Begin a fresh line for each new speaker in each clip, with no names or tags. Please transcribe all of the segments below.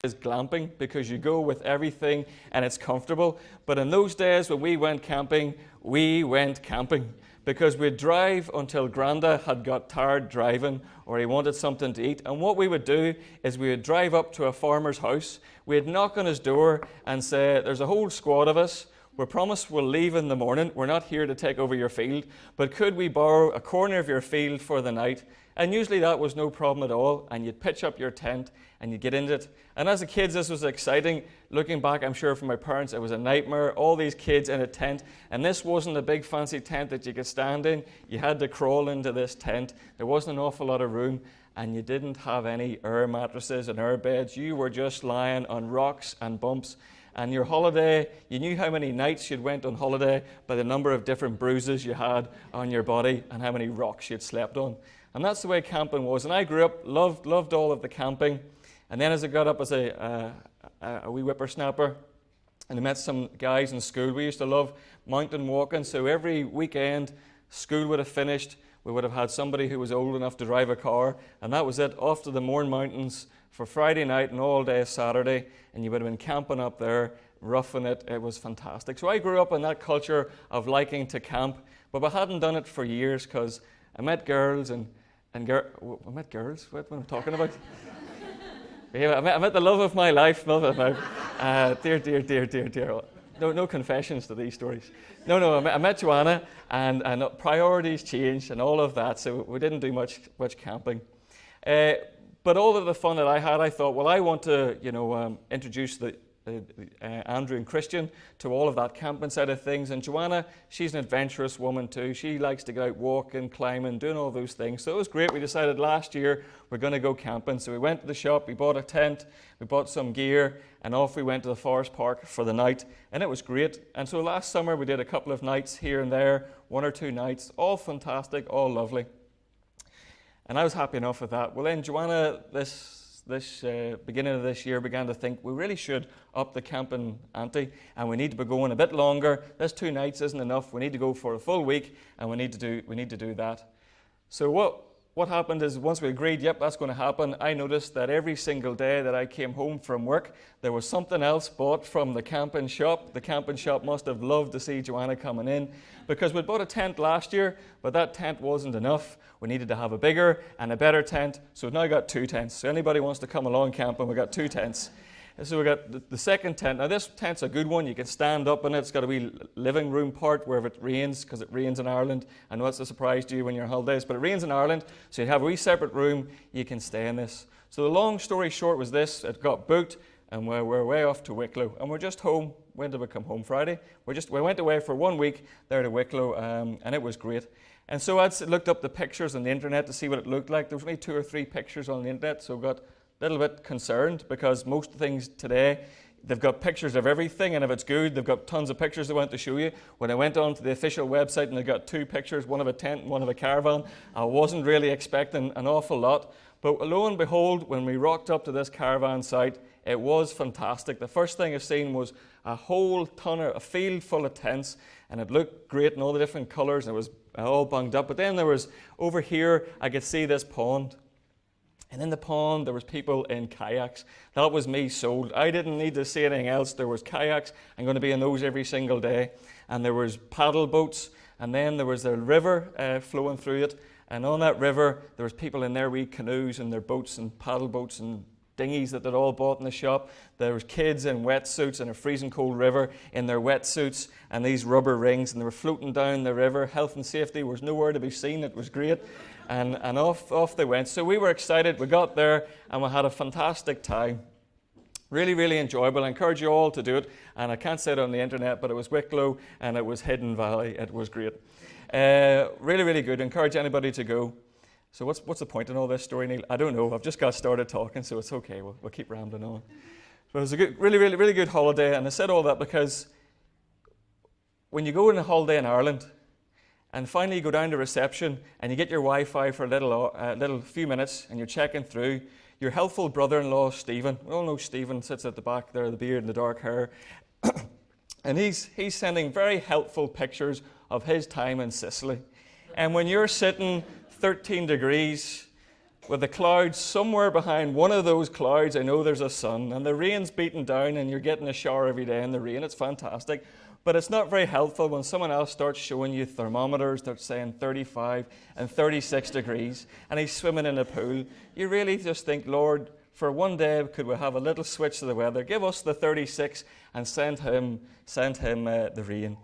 is glamping, because you go with everything and it's comfortable. But in those days when we went camping because we'd drive until Granda had got tired driving or he wanted something to eat. And what we would do is we would drive up to a farmer's house. We'd knock on his door and say, there's a whole squad of us. We promise we'll leave in the morning. We're not here to take over your field, but could we borrow a corner of your field for the night? And usually that was no problem at all. And you'd pitch up your tent and you'd get into it. And as a kid, this was exciting. Looking back, I'm sure for my parents, it was a nightmare. All these kids in a tent. And this wasn't a big fancy tent that you could stand in. You had to crawl into this tent. There wasn't an awful lot of room. And you didn't have any air mattresses and air beds. You were just lying on rocks and bumps. And your holiday, you knew how many nights you'd went on holiday by the number of different bruises you had on your body and how many rocks you'd slept on. And that's the way camping was. And I grew up, loved all of the camping. And then as I got up as a wee whippersnapper and I met some guys in school, we used to love mountain walking. So every weekend, school would have finished, we would have had somebody who was old enough to drive a car. And that was it, off to the Mourne Mountains for Friday night and all day Saturday. And you would have been camping up there, roughing it. It was fantastic. So I grew up in that culture of liking to camp. But I hadn't done it for years because I met girls I met girls? What am I talking about? Yeah, I met the love of my life. Dear. No confessions to these stories. No, I met Joanna, and priorities changed and all of that, so we didn't do much camping. But all of the fun that I had, I thought, well, I want to, introduce Andrew and Christian to all of that camping side of things. And Joanna, she's an adventurous woman too. She likes to get out walking, climbing, doing all those things. So it was great. We decided last year we're going to go camping. So we went to the shop, we bought a tent, we bought some gear, and off we went to the forest park for the night. And it was great. And so last summer we did a couple of nights here and there, 1 or 2 nights, all fantastic, all lovely. And I was happy enough with that. Well then Joanna, this beginning of this year, began to think we really should up the camping ante, and we need to be going a bit longer. This 2 nights isn't enough. We need to go for a full week, and we need to do that. So what happened is, once we agreed, yep, that's going to happen, I noticed that every single day that I came home from work, there was something else bought from the camping shop. The camping shop must have loved to see Joanna coming in, because we bought a tent last year, but that tent wasn't enough. We needed to have a bigger and a better tent, so we've now got 2 tents. So anybody wants to come along camping, we've got 2 tents. And so we got the second tent. Now this tent's a good one. You can stand up in it. It's got a wee living room part where if it rains, because it rains in Ireland. I know it's a surprise to you when you're on holidays, but it rains in Ireland, so you have a wee separate room. You can stay in this. So the long story short was this. It got booked, and we're way off to Wicklow. And we're just home. When did we come home? Friday? We went away for 1 week there to Wicklow, and it was great. And so I looked up the pictures on the internet to see what it looked like. There was only 2 or 3 pictures on the internet, so I got a little bit concerned, because most things today, they've got pictures of everything, and if it's good, they've got tons of pictures they want to show you. When I went on to the official website and they got 2 pictures, one of a tent and one of a caravan, I wasn't really expecting an awful lot. But lo and behold, when we rocked up to this caravan site, it was fantastic. The first thing I seen was a field full of tents, and it looked great in all the different colours, and it was all bunged up. But then there was, over here, I could see this pond. And in the pond, there was people in kayaks. That was me sold. I didn't need to see anything else. There was kayaks. I'm going to be in those every single day. And there was paddle boats. And then there was a river flowing through it. And on that river, there was people in their wee canoes and their boats and paddle boats and dinghies that they'd all bought in the shop. There was kids in wetsuits in a freezing cold river in their wetsuits and these rubber rings. And they were floating down the river. Health and safety was nowhere to be seen. It was great. And off they went. So we were excited. We got there and we had a fantastic time. Really, really enjoyable. I encourage you all to do it. And I can't say it on the internet, but it was Wicklow and it was Hidden Valley. It was great. Really, really good. I encourage anybody to go. So what's the point in all this story, Neil? I don't know. I've just got started talking, so it's okay. We'll keep rambling on. But it was a good, really, really, really good holiday. And I said all that because when you go on a holiday in Ireland, and finally you go down to reception and you get your Wi-Fi for a little few minutes and you're checking through, your helpful brother-in-law, Stephen, we all know Stephen sits at the back there, the beard and the dark hair, and he's sending very helpful pictures of his time in Sicily. And when you're sitting 13 degrees with the clouds somewhere behind one of those clouds. I know there's a sun, and the rain's beating down, and you're getting a shower every day in the rain. It's fantastic. But it's not very helpful when someone else starts showing you thermometers that are saying 35 and 36 degrees, and he's swimming in a pool. You really just think, Lord, for one day, could we have a little switch to the weather? Give us the 36 and send him the rain.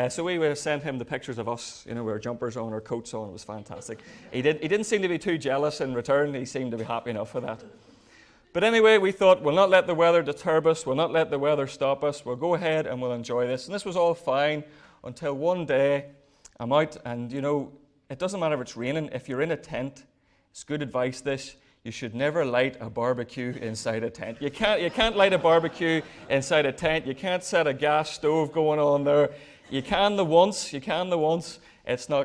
So we would send him the pictures of us, with our jumpers on, our coats on. It was fantastic. He didn't seem to be too jealous in return. He seemed to be happy enough for that. But anyway, we thought, we'll not let the weather deter us. We'll not let the weather stop us. We'll go ahead and we'll enjoy this. And this was all fine until one day I'm out, and, it doesn't matter if it's raining. If you're in a tent, it's good advice this, you should never light a barbecue inside a tent. You can't light a barbecue inside a tent. You can't set a gas stove going on there. You can the once. You're not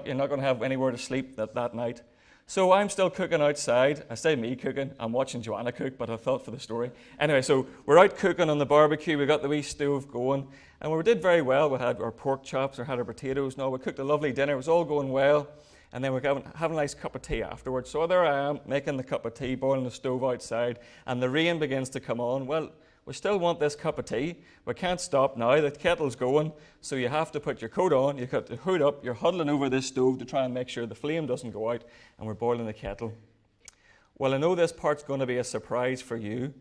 going to have anywhere to sleep that night. So I'm still cooking outside. I say me cooking. I'm watching Joanna cook, but I thought for the story. Anyway, so we're out cooking on the barbecue. We got the wee stove going, and we did very well. We had our pork chops, we had our potatoes. We cooked a lovely dinner. It was all going well. And then we're having a nice cup of tea afterwards. So there I am, making the cup of tea, boiling the stove outside, and the rain begins to come on. Well, we still want this cup of tea. We can't stop now. The kettle's going, so you have to put your coat on. You've got the hood up. You're huddling over this stove to try and make sure the flame doesn't go out, and we're boiling the kettle. Well, I know this part's going to be a surprise for you,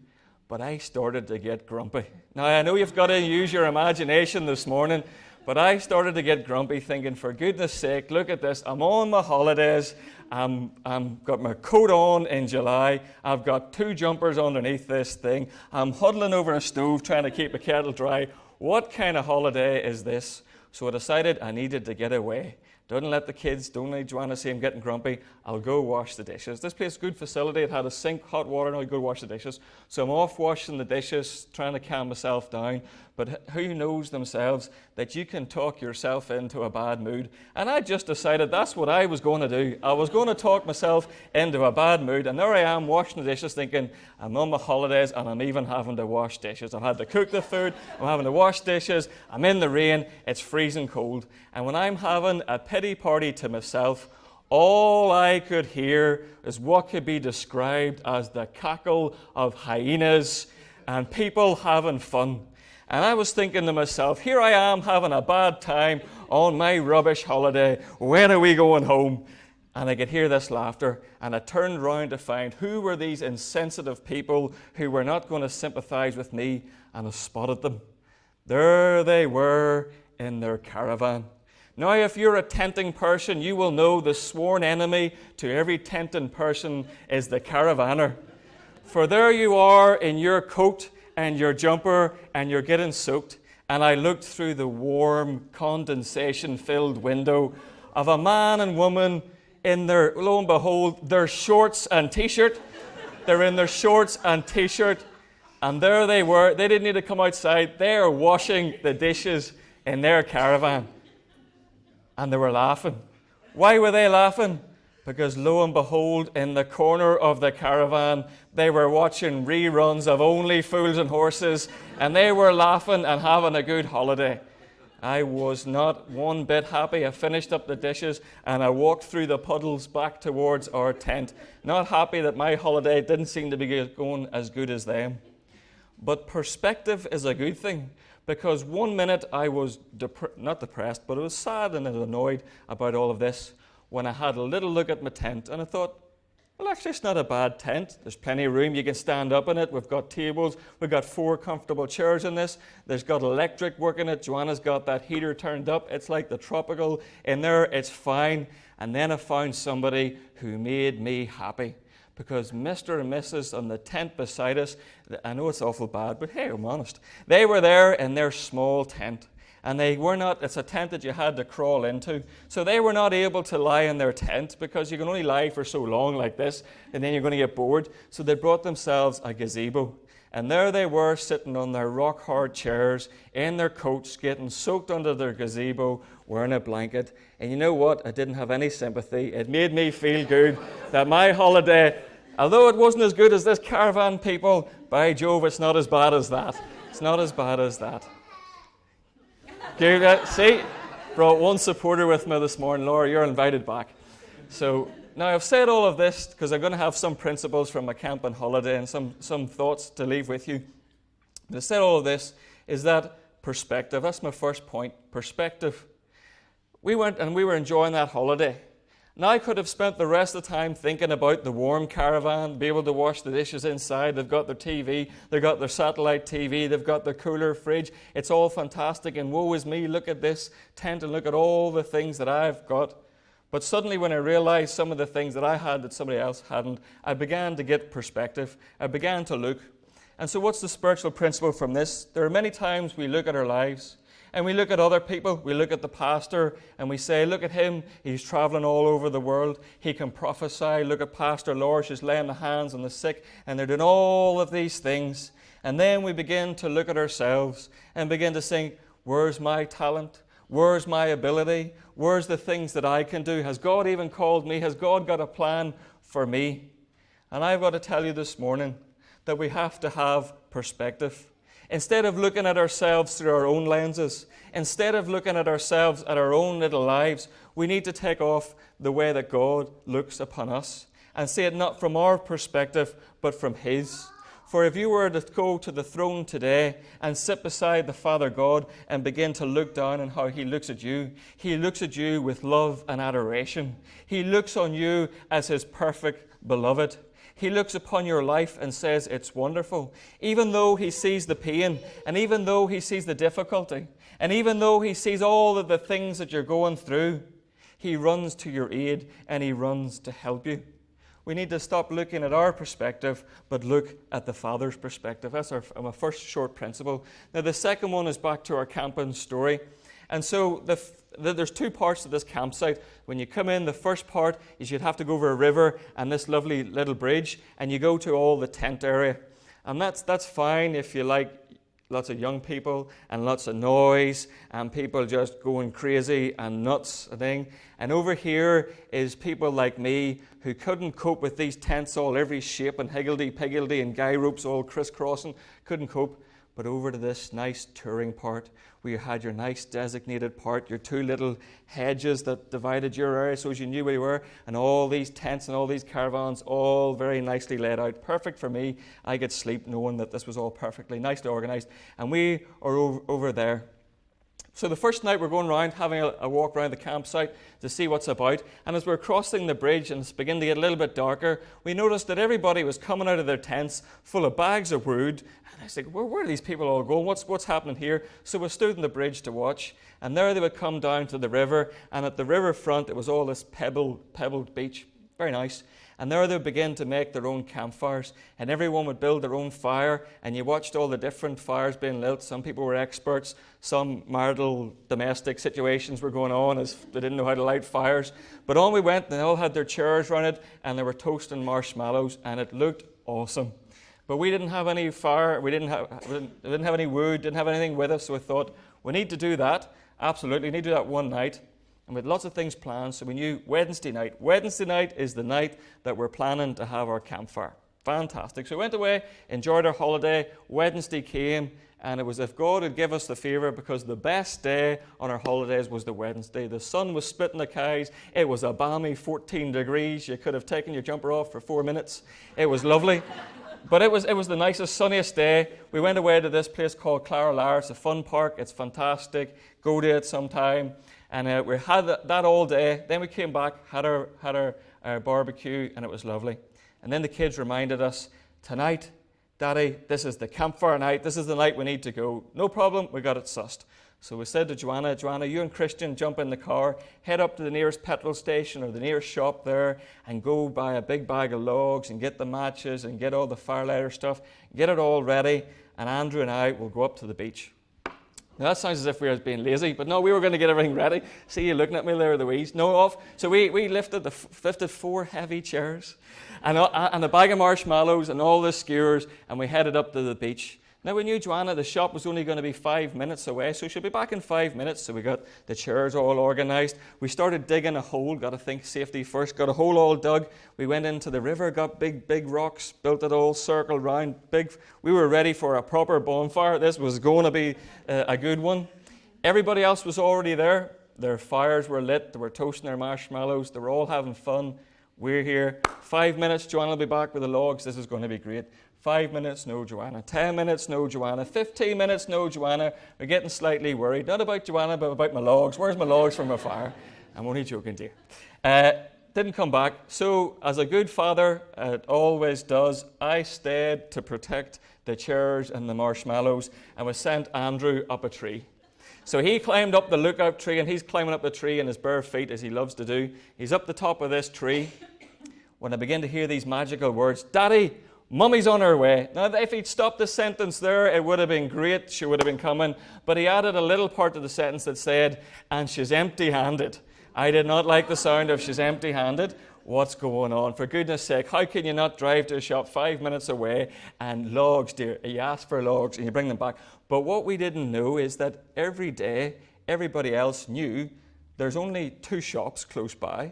but I started to get grumpy. Now, I know you've got to use your imagination this morning, but I started to get grumpy, thinking, for goodness sake, look at this. I'm on my holidays. I'm got my coat on in July. I've got 2 jumpers underneath this thing. I'm huddling over a stove trying to keep a kettle dry. What kind of holiday is this? So I decided I needed to get away. Don't let the kids, don't let Joanna see I'm getting grumpy. I'll go wash the dishes. This place is a good facility. It had a sink, hot water, and I'll go wash the dishes. So I'm off washing the dishes, trying to calm myself down. But who knows themselves that you can talk yourself into a bad mood? And I just decided that's what I was going to do. I was going to talk myself into a bad mood. And there I am washing the dishes thinking, I'm on my holidays and I'm even having to wash dishes. I've had to cook the food. I'm having to wash dishes. I'm in the rain. It's freezing cold. And when I'm having a pity party to myself, all I could hear is what could be described as the cackle of hyenas and people having fun. And I was thinking to myself, here I am having a bad time on my rubbish holiday. When are we going home? And I could hear this laughter, and I turned round to find who were these insensitive people who were not going to sympathize with me, and I spotted them. There they were in their caravan. Now, if you're a tenting person, you will know the sworn enemy to every tenting person is the caravaner. For there you are in your coat and your jumper, and you're getting soaked. And I looked through the warm, condensation-filled window of a man and woman in their, lo and behold, their shorts and T-shirt. They're in their shorts and T-shirt. And there they were. They didn't need to come outside. They are washing the dishes in their caravan. And they were laughing. Why were they laughing? Because lo and behold, in the corner of the caravan, they were watching reruns of Only Fools and Horses, and they were laughing and having a good holiday. I was not one bit happy. I finished up the dishes, and I walked through the puddles back towards our tent, not happy that my holiday didn't seem to be going as good as them. But perspective is a good thing, because one minute I was not depressed, but I was sad and annoyed about all of this, when I had a little look at my tent, and I thought, well, actually, it's not a bad tent. There's plenty of room. You can stand up in it. We've got tables. We've got 4 comfortable chairs in this. There's got electric working it. Joanna's got that heater turned up. It's like the tropical in there. It's fine. And then I found somebody who made me happy, because Mr. and Mrs. on the tent beside us, I know it's awful bad, but hey, I'm honest. They were there in their small tent. And they were not, it's a tent that you had to crawl into. So they were not able to lie in their tent, because you can only lie for so long like this, and then you're going to get bored. So they brought themselves a gazebo. And there they were, sitting on their rock-hard chairs, in their coats, getting soaked under their gazebo, wearing a blanket. And you know what? I didn't have any sympathy. It made me feel good that my holiday, although it wasn't as good as this caravan people, by Jove, it's not as bad as that. It's not as bad as that. See, brought one supporter with me this morning. Laura, you're invited back. So Now, I've said all of this because I'm going to have some principles from my camping holiday and some thoughts to leave with you. But I said all of this is that perspective. That's my first point, perspective. We went and we were enjoying that holiday. Now, I could have spent the rest of the time thinking about the warm caravan, be able to wash the dishes inside. They've got their TV, they've got their satellite TV, they've got their cooler fridge. It's all fantastic, and woe is me, look at this tent and look at all the things that I've got. But suddenly when I realized some of the things that I had that somebody else hadn't, I began to get perspective. I began to look. And so what's the spiritual principle from this? There are many times we look at our lives and we look at other people. We look at the pastor and we say, look at him. He's traveling all over the world. He can prophesy. Look at Pastor Lorsch, who's laying the hands on the sick, and they're doing all of these things. And then we begin to look at ourselves and begin to think, where's my talent? Where's my ability? Where's the things that I can do? Has God even called me? Has God got a plan for me? And I've got to tell you this morning that we have to have perspective. Instead of looking at ourselves through our own lenses, instead of looking at ourselves at our own little lives, we need to take off the way that God looks upon us and see it not from our perspective, but from His. For if you were to go to the throne today and sit beside the Father God and begin to look down on how He looks at you with love and adoration. He looks on you as His perfect beloved. He looks upon your life and says it's wonderful. Even though He sees the pain, and even though He sees the difficulty, and even though He sees all of the things that you're going through, He runs to your aid and He runs to help you. We need to stop looking at our perspective, but look at the Father's perspective. That's my first short principle. Now, the second one is back to our camping story. And so there's two parts to this campsite. When you come in, the first part is you'd have to go over a river and this lovely little bridge, and you go to all the tent area. And that's fine if you like lots of young people and lots of noise and people just going crazy and nuts and thing. And over here is people like me who couldn't cope with these tents all every shape and higgledy-piggledy and guy ropes all crisscrossing. Couldn't cope. But over to this nice touring part where you had your nice designated part, your two little hedges that divided your area so as you knew where you were, and all these tents and all these caravans all very nicely laid out. Perfect for me. I could sleep knowing that this was all perfectly nicely organized. And we are over there. So the first night we're going around, having a walk around the campsite to see what's about. And as we're crossing the bridge and it's beginning to get a little bit darker, we noticed that everybody was coming out of their tents full of bags of wood. And I was like, where are these people all going? What's happening here? So we stood on the bridge to watch. And there they would come down to the river. And at the river front, it was all this pebbled beach. Very nice. And there they would begin to make their own campfires. And everyone would build their own fire. And you watched all the different fires being lit. Some people were experts. Some marital, domestic situations were going on as they didn't know how to light fires. But on we went, and they all had their chairs around it. And they were toasting marshmallows. And it looked awesome. But we didn't have any fire. We didn't have any wood. Didn't have anything with us. So we thought, we need to do that. Absolutely. We need to do that one night. And we had lots of things planned, so we knew Wednesday night. Wednesday night is the night that we're planning to have our campfire. Fantastic. So we went away, enjoyed our holiday. Wednesday came, and it was as if God would give us the favour, because the best day on our holidays was the Wednesday. The sun was splitting the skies. It was a balmy 14 degrees. You could have taken your jumper off for 4 minutes. It was lovely. But it was the nicest, sunniest day. We went away to this place called Clare. It's a fun park. It's fantastic. Go to it sometime. And we had that all day. Then we came back, had our barbecue, and it was lovely. And then the kids reminded us, tonight, Daddy, this is the campfire night. This is the night we need to go. No problem, we got it sussed. So we said to Joanna, you and Christian jump in the car, head up to the nearest petrol station or the nearest shop there, and go buy a big bag of logs and get the matches and get all the firelighter stuff, get it all ready, and Andrew and I will go up to the beach. Now that sounds as if we were being lazy, but no, we were going to get everything ready. See you looking at me there, Louise. No, off. So we lifted 4 heavy chairs and a bag of marshmallows and all the skewers, and we headed up to the beach. Now we knew Joanna, the shop was only going to be 5 minutes away, so she'll be back in 5 minutes. So we got the chairs all organised. We started digging a hole, got to think safety first, got a hole all dug. We went into the river, got big rocks, built it all circled round, big. We were ready for a proper bonfire. This was going to be a good one. Everybody else was already there. Their fires were lit, they were toasting their marshmallows, they were all having fun. We're here. 5 minutes, Joanna will be back with the logs. This is going to be great. 5 minutes, no Joanna. 10 minutes, no Joanna. 15 minutes, no Joanna. We're getting slightly worried. Not about Joanna, but about my logs. Where's my logs from my fire? I'm only joking, dear. Didn't come back. So, as a good father always does, I stayed to protect the chairs and the marshmallows, and we sent Andrew up a tree. So he climbed up the lookout tree, and he's climbing up the tree in his bare feet, as he loves to do. He's up the top of this tree when I begin to hear these magical words, Daddy, Mummy's on her way. Now, if he'd stopped the sentence there, it would have been great. She would have been coming. But he added a little part of the sentence that said, and she's empty-handed. I did not like the sound of she's empty-handed. What's going on? For goodness sake, how can you not drive to a shop 5 minutes away and logs, dear? You ask for logs and you bring them back. But what we didn't know is that every day, everybody else knew there's only 2 shops close by.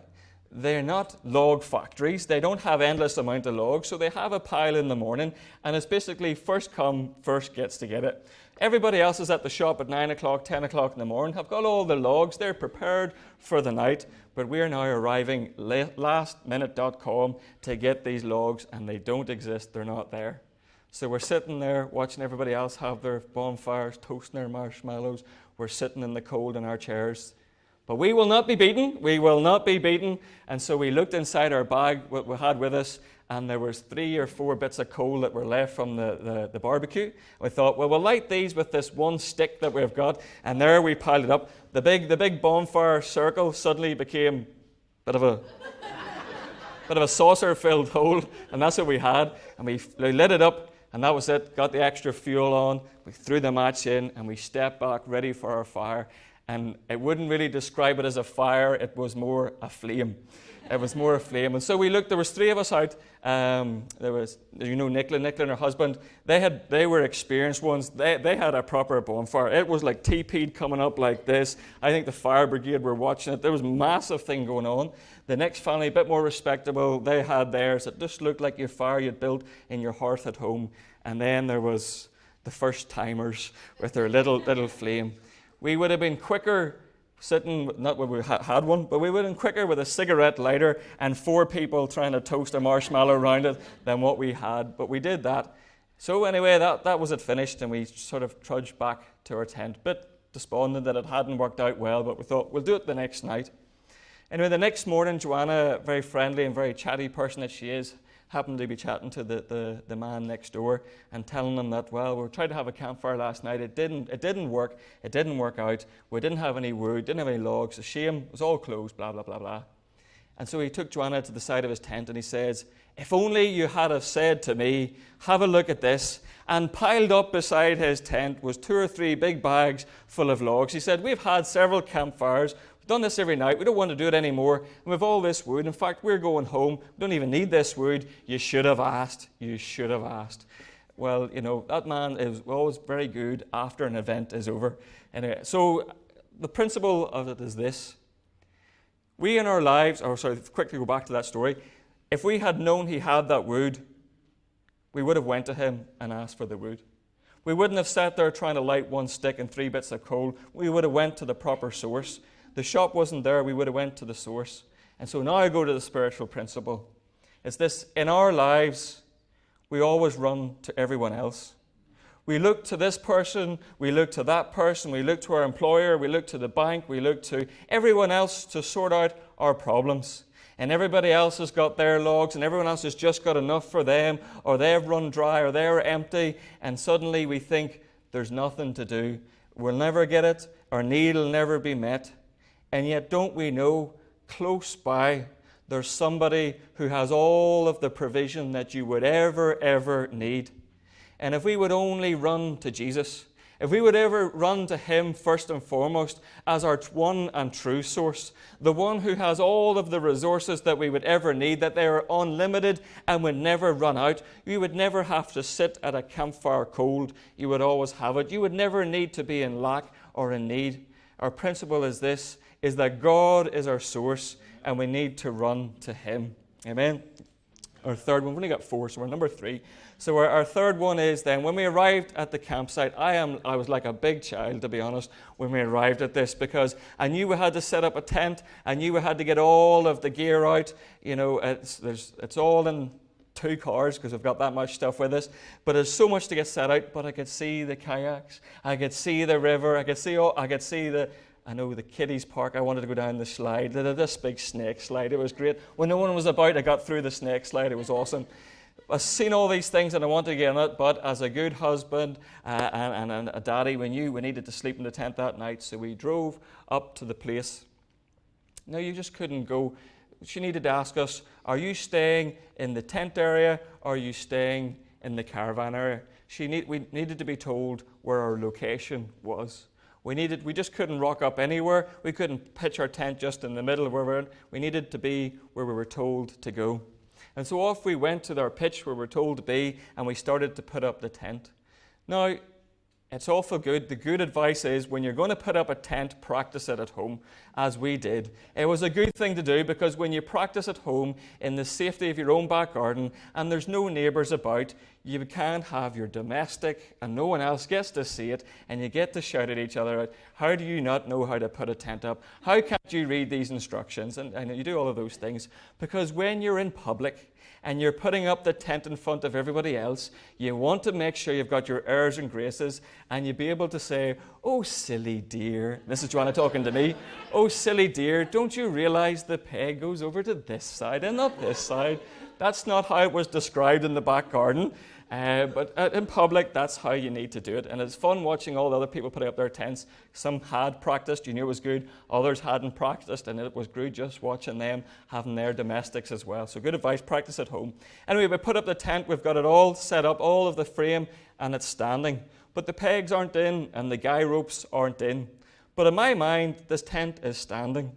They're not log factories. They don't have endless amount of logs, so they have a pile in the morning, and it's basically first come, first gets to get it. Everybody else is at the shop at 9 o'clock, 10 o'clock in the morning, have got all the logs. They're prepared for the night, but we're now arriving lastminute.com to get these logs, and they don't exist. They're not there. So we're sitting there watching everybody else have their bonfires, toasting their marshmallows. We're sitting in the cold in our chairs. But we will not be beaten. We will not be beaten. And so we looked inside our bag, what we had with us, and there was 3 or 4 bits of coal that were left from the barbecue. We thought, well, we'll light these with this one stick that we've got. And there we piled it up. The big bonfire circle suddenly became a bit of a saucer-filled hole, and that's what we had. And we lit it up, and that was it. Got the extra fuel on. We threw the match in, and we stepped back, ready for our fire. And it wouldn't really describe it as a fire. It was more a flame. It was more a flame. And so we looked. There was 3 of us out. There was, Nicola and her husband. They were experienced ones. They had a proper bonfire. It was like TP'd coming up like this. I think the fire brigade were watching it. There was a massive thing going on. The next family, a bit more respectable, they had theirs. It just looked like your fire you'd built in your hearth at home. And then there was the first timers with their little flame. We would have been quicker sitting, not when we had one, but we would have been quicker with a cigarette lighter and 4 people trying to toast a marshmallow around it than what we had. But we did that. So anyway, that was it finished, and we sort of trudged back to our tent. Bit despondent that it hadn't worked out well, but we thought we'll do it the next night. Anyway, the next morning, Joanna, very friendly and very chatty person that she is, happened to be chatting to the man next door and telling him that, well, we tried to have a campfire last night. It didn't work. It didn't work out. We didn't have any wood, didn't have any logs. A shame. It was all closed, blah, blah, blah, blah. And so he took Joanna to the side of his tent and he says, if only you had have said to me, have a look at this. And piled up beside his tent was 2 or 3 big bags full of logs. He said, we've had several campfires. We've done this every night. We don't want to do it anymore. And we've all this wood. In fact, we're going home. We don't even need this wood. You should have asked. You should have asked. Well, that man is always very good after an event is over. Anyway, so the principle of it is this. We in our lives, quickly go back to that story. If we had known he had that wood, we would have went to him and asked for the wood. We wouldn't have sat there trying to light one stick and 3 bits of coal. We would have went to the proper source. The shop wasn't there. We would have went to the source. And so now I go to the spiritual principle. It's this: in our lives, we always run to everyone else. We look to this person, we look to that person, we look to our employer, we look to the bank, we look to everyone else to sort out our problems. And everybody else has got their logs, and everyone else has just got enough for them, or they've run dry, or they're empty, and suddenly we think there's nothing to do. We'll never get it, our need will never be met. And yet, don't we know, close by, there's somebody who has all of the provision that you would ever need. And if we would only run to Jesus, if we would ever run to him first and foremost as our one and true source, the one who has all of the resources that we would ever need, that they are unlimited and would never run out, you would never have to sit at a campfire cold. You would always have it. You would never need to be in lack or in need. Our principle is this, is that God is our source and we need to run to him. Amen. Our third one, we've only got 4, so we're number 3. So our third one is then, when we arrived at the campsite, I was like a big child, to be honest, when we arrived at this, because I knew we had to set up a tent. I knew we had to get all of the gear out. You know, it's all in 2 cars because we've got that much stuff with us. But there's so much to get set out. But I could see the kayaks. I could see the river. I could see the kiddies park. I wanted to go down the slide. They did this big snake slide. It was great. When no one was about, I got through the snake slide. It was awesome. I've seen all these things and I wanted to get on it, but as a good husband and a daddy, we knew we needed to sleep in the tent that night, so we drove up to the place. Now, you just couldn't go. She needed to ask us, are you staying in the tent area or are you staying in the caravan area? We needed to be told where our location was. We just couldn't rock up anywhere. We couldn't pitch our tent just in the middle of where we were. We needed to be where we were told to go. And so off we went to our pitch where we were told to be, and we started to put up the tent. Now, it's awful good. The good advice is, when you're going to put up a tent, practice it at home, as we did. It was a good thing to do, because when you practice at home in the safety of your own back garden and there's no neighbours about, you can't have your domestic and no one else gets to see it, and you get to shout at each other out, how do you not know how to put a tent up? How can't you read these instructions? And you do all of those things. Because when you're in public and you're putting up the tent in front of everybody else, you want to make sure you've got your airs and graces, and you be able to say, oh, silly dear. This is Joanna talking to me. Oh, silly dear, don't you realize the peg goes over to this side and not this side? That's not how it was described in the back garden. But in public, that's how you need to do it. And it's fun watching all the other people putting up their tents. Some had practiced, you knew it was good. Others hadn't practiced, and it was good just watching them having their domestics as well. So good advice, practice at home. Anyway, we put up the tent, we've got it all set up, all of the frame, and it's standing. But the pegs aren't in, and the guy ropes aren't in. But in my mind, this tent is standing.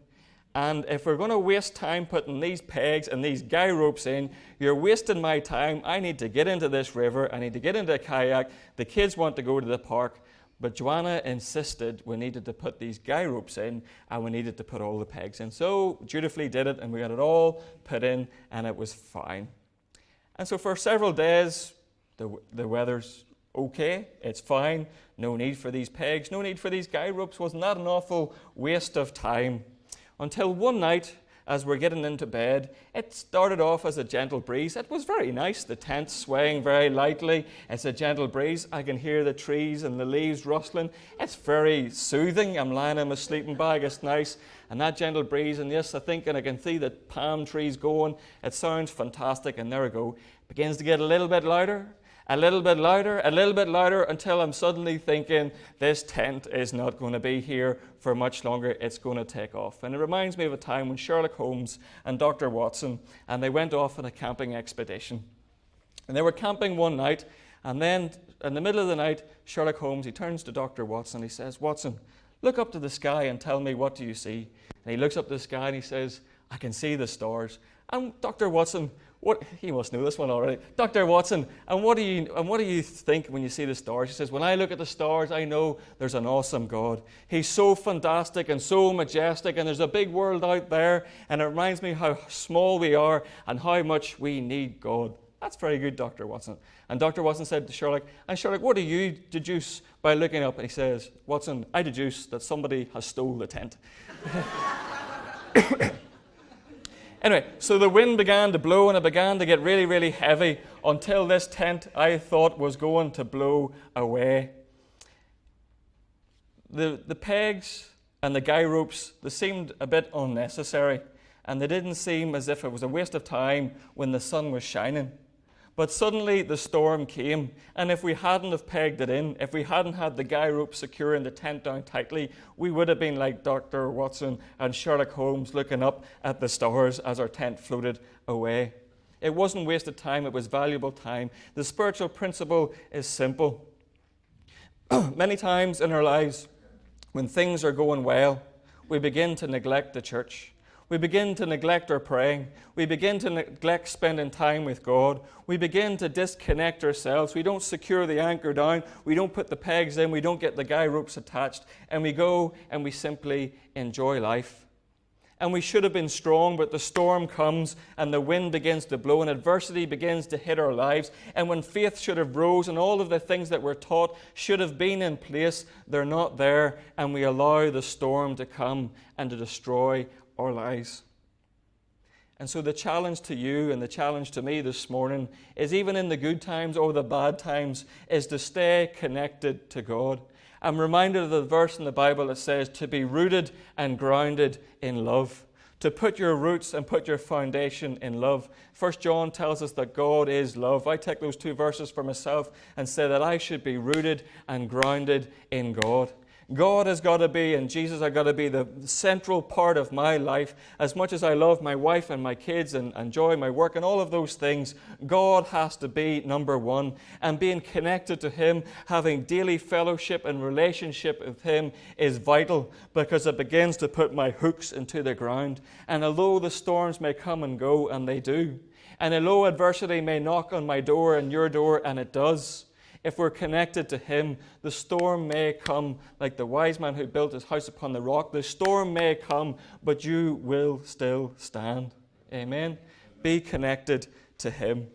And if we're going to waste time putting these pegs and these guy ropes in, you're wasting my time. I need to get into this river. I need to get into a kayak. The kids want to go to the park. But Joanna insisted we needed to put these guy ropes in, and we needed to put all the pegs in. So dutifully did it, and we got it all put in, and it was fine. And so for several days, the weather's okay. It's fine. No need for these pegs. No need for these guy ropes. Wasn't that an awful waste of time? Until one night, as we're getting into bed, it started off as a gentle breeze. It was very nice, the tent swaying very lightly. It's a gentle breeze. I can hear the trees and the leaves rustling. It's very soothing. I'm lying in my sleeping bag. It's nice. And that gentle breeze, and yes, I think, and I can see the palm trees going. It sounds fantastic, and there we go. It begins to get a little bit louder. A little bit louder, a little bit louder, until I'm suddenly thinking, this tent is not going to be here for much longer. It's going to take off. And it reminds me of a time when Sherlock Holmes and Dr. Watson, and they went off on a camping expedition. And they were camping one night, and then in the middle of the night, Sherlock Holmes, he turns to Dr. Watson, he says, Watson, look up to the sky and tell me, what do you see? And he looks up to the sky and he says, I can see the stars. And Dr. Watson, he must know this one already. Dr. Watson, and what do you think when you see the stars? He says, when I look at the stars, I know there's an awesome God. He's so fantastic and so majestic, and there's a big world out there, and it reminds me how small we are and how much we need God. That's very good, Dr. Watson. And Dr. Watson said to Sherlock, and Sherlock, what do you deduce by looking up? And he says, Watson, I deduce that somebody has stole the tent. Anyway, so the wind began to blow, and it began to get really, really heavy, until this tent, I thought, was going to blow away. The pegs and the guy ropes, they seemed a bit unnecessary, and they didn't seem as if it was a waste of time when the sun was shining. But suddenly the storm came, and if we hadn't have pegged it in, if we hadn't had the guy rope securing the tent down tightly, we would have been like Dr. Watson and Sherlock Holmes looking up at the stars as our tent floated away. It wasn't wasted time, it was valuable time. The spiritual principle is simple. Many times in our lives, when things are going well, we begin to neglect the church. We begin to neglect our praying. We begin to neglect spending time with God. We begin to disconnect ourselves. We don't secure the anchor down. We don't put the pegs in. We don't get the guy ropes attached. And we go and we simply enjoy life. and we should have been strong, but the storm comes and the wind begins to blow and adversity begins to hit our lives. And when faith should have rose and all of the things that we're taught should have been in place, they're not there, and we allow the storm to come and to destroy our lives. And so the challenge to you and the challenge to me this morning is, even in the good times or the bad times, is to stay connected to God. I'm reminded of the verse in the Bible that says to be rooted and grounded in love. To put your roots and put your foundation in love. 1 John tells us that God is love. I take those two verses for myself and say that I should be rooted and grounded in God. God has got to be, and Jesus has got to be, the central part of my life. As much as I love my wife and my kids and enjoy my work and all of those things, God has to be number one. And being connected to Him, having daily fellowship and relationship with Him is vital, because it begins to put my hooks into the ground. And although the storms may come and go, and they do, and although adversity may knock on my door and your door, and it does, if we're connected to Him, the storm may come like the wise man who built his house upon the rock. The storm may come, but you will still stand. Amen? Be connected to Him.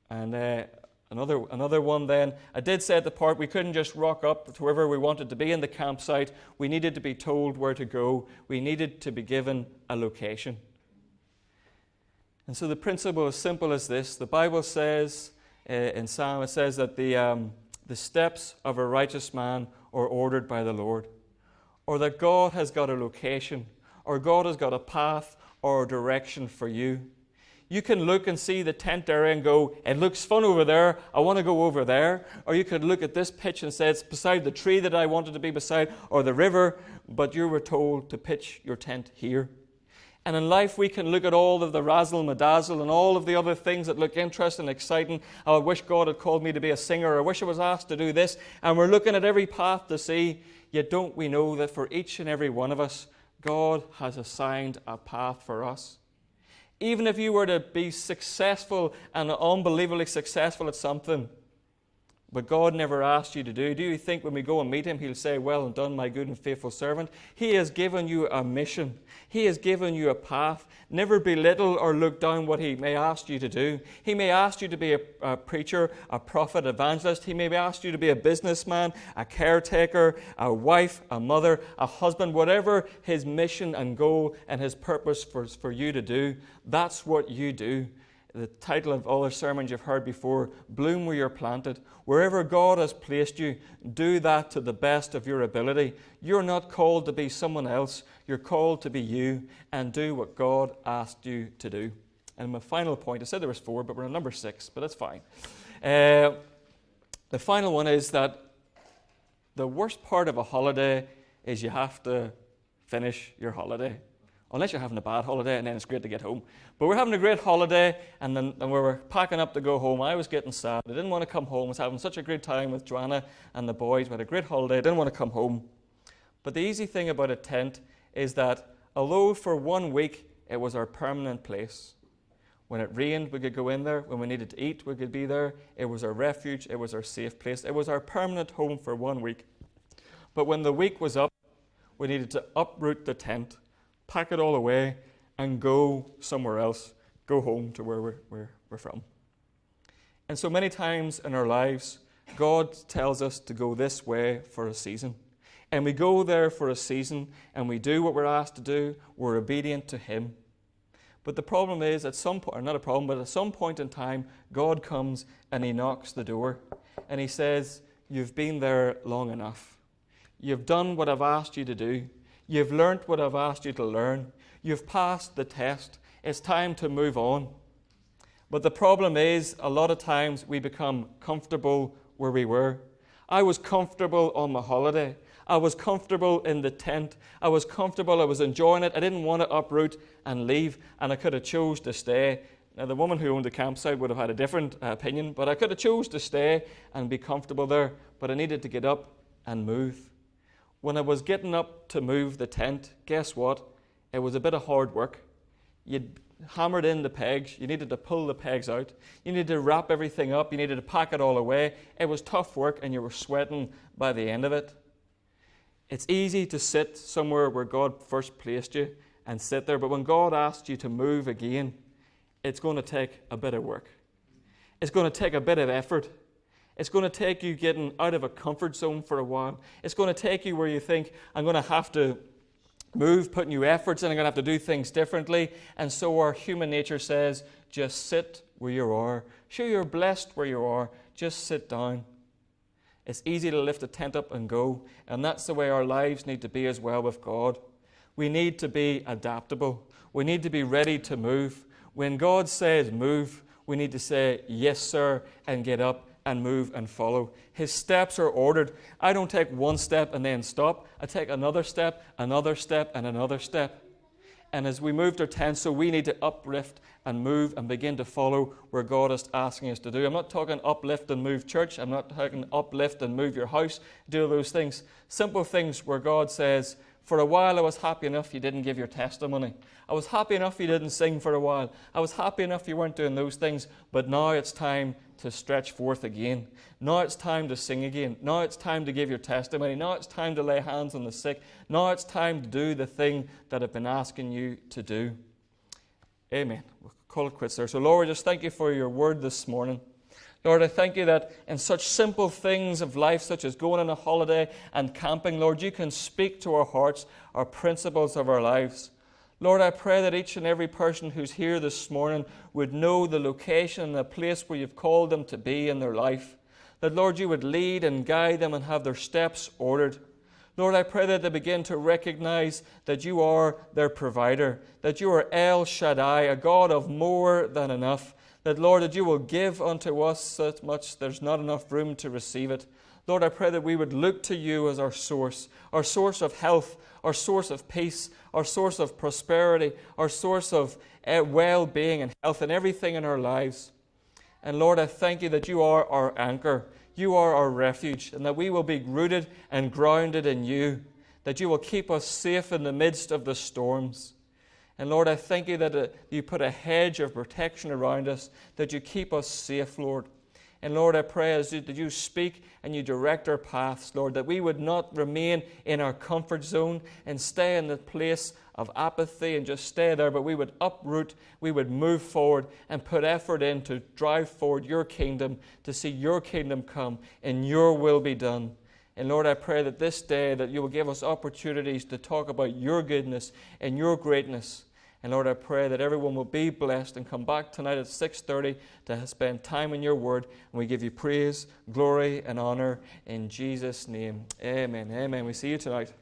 And another one then, I did say at the part, we couldn't just rock up to wherever we wanted to be in the campsite. We needed to be told where to go. We needed to be given a location. And so the principle is simple as this. The Bible says, in Psalm, it says that the steps of a righteous man are ordered by the Lord, or that God has got a location, or God has got a path or a direction for you. You can look and see the tent area and go, it looks fun over there, I want to go over there. Or you could look at this pitch and say, it's beside the tree that I wanted to be beside, or the river, but you were told to pitch your tent here. And in life, we can look at all of the razzle-madazzle and all of the other things that look interesting and exciting. Oh, I wish God had called me to be a singer. I wish I was asked to do this. And we're looking at every path to see, yet don't we know that for each and every one of us, God has assigned a path for us. Even if you were to be successful and unbelievably successful at something, but God never asked you to do you think when we go and meet Him, He'll say, well done, my good and faithful servant? He has given you a mission. He has given you a path. Never belittle or look down what He may ask you to do. He may ask you to be a preacher, a prophet, evangelist. He may ask you to be a businessman, a caretaker, a wife, a mother, a husband. Whatever His mission and goal and His purpose for you to do, that's what you do. The title of all the sermons you've heard before, bloom where you're planted. Wherever God has placed you, do that to the best of your ability. You're not called to be someone else. You're called to be you and do what God asked you to do. And my final point, I said there was 4, but we're on number 6, but that's fine. The final one is that the worst part of a holiday is you have to finish your holiday. Unless you're having a bad holiday, and then it's great to get home. But we're having a great holiday, and then we were packing up to go home. I was getting sad. I didn't want to come home. I was having such a great time with Joanna and the boys. We had a great holiday. I didn't want to come home. But the easy thing about a tent is that although for 1 week it was our permanent place, when it rained, we could go in there. When we needed to eat, we could be there. It was our refuge. It was our safe place. It was our permanent home for 1 week. But when the week was up, we needed to uproot the tent, pack it all away, and go somewhere else, go home to where we're from. And so many times in our lives, God tells us to go this way for a season. And we go there for a season, and we do what we're asked to do. We're obedient to Him. But the problem is, at some point, or not a problem, but at some point in time, God comes and He knocks the door. And He says, you've been there long enough. You've done what I've asked you to do. You've learnt what I've asked you to learn. You've passed the test. It's time to move on. But the problem is, a lot of times we become comfortable where we were. I was comfortable on my holiday. I was comfortable in the tent. I was comfortable. I was enjoying it. I didn't want to uproot and leave, and I could have chose to stay. Now, the woman who owned the campsite would have had a different opinion, but I could have chose to stay and be comfortable there, but I needed to get up and move. When I was getting up to move the tent, guess what? It was a bit of hard work. You'd hammered in the pegs. You needed to pull the pegs out. You needed to wrap everything up. You needed to pack it all away. It was tough work, and you were sweating by the end of it. It's easy to sit somewhere where God first placed you and sit there. But when God asks you to move again, it's going to take a bit of work. It's going to take a bit of effort. It's going to take you getting out of a comfort zone for a while. It's going to take you where you think, I'm going to have to move, put new efforts in, I'm going to have to do things differently. And so our human nature says, just sit where you are. Sure, you're blessed where you are. Just sit down. It's easy to lift a tent up and go. And that's the way our lives need to be as well with God. We need to be adaptable. We need to be ready to move. When God says move, we need to say, yes, sir, and get up and move and follow. His steps are ordered. I don't take one step and then stop. I take another step, and another step. And as we moved our tents, so we need to uplift and move and begin to follow where God is asking us to do. I'm not talking uplift and move church. I'm not talking uplift and move your house. Do those things. Simple things where God says, for a while I was happy enough you didn't give your testimony. I was happy enough you didn't sing for a while. I was happy enough you weren't doing those things. But now it's time to stretch forth again. Now it's time to sing again. Now it's time to give your testimony. Now it's time to lay hands on the sick. Now it's time to do the thing that I've been asking you to do. Amen. We'll call it quits there. So Lord, just thank you for your word this morning. Lord, I thank you that in such simple things of life, such as going on a holiday and camping, Lord, you can speak to our hearts, our principles of our lives. Lord, I pray that each and every person who's here this morning would know the location and the place where you've called them to be in their life. That, Lord, you would lead and guide them and have their steps ordered. Lord, I pray that they begin to recognize that you are their provider, that you are El Shaddai, a God of more than enough. That, Lord, that you will give unto us so much there's not enough room to receive it. Lord, I pray that we would look to you as our source of health, our source of peace, our source of prosperity, our source of well-being and health and everything in our lives. And Lord, I thank you that you are our anchor, you are our refuge, and that we will be rooted and grounded in you, that you will keep us safe in the midst of the storms. And Lord, I thank you that you put a hedge of protection around us, that you keep us safe, Lord. And Lord, I pray that you speak and you direct our paths, Lord, that we would not remain in our comfort zone and stay in the place of apathy and just stay there, but we would uproot, we would move forward and put effort in to drive forward your kingdom, to see your kingdom come and your will be done. And Lord, I pray that this day that you will give us opportunities to talk about your goodness and your greatness. And Lord, I pray that everyone will be blessed and come back tonight at 6:30 to spend time in your word. And we give you praise, glory, and honor in Jesus' name. Amen. Amen. We see you tonight.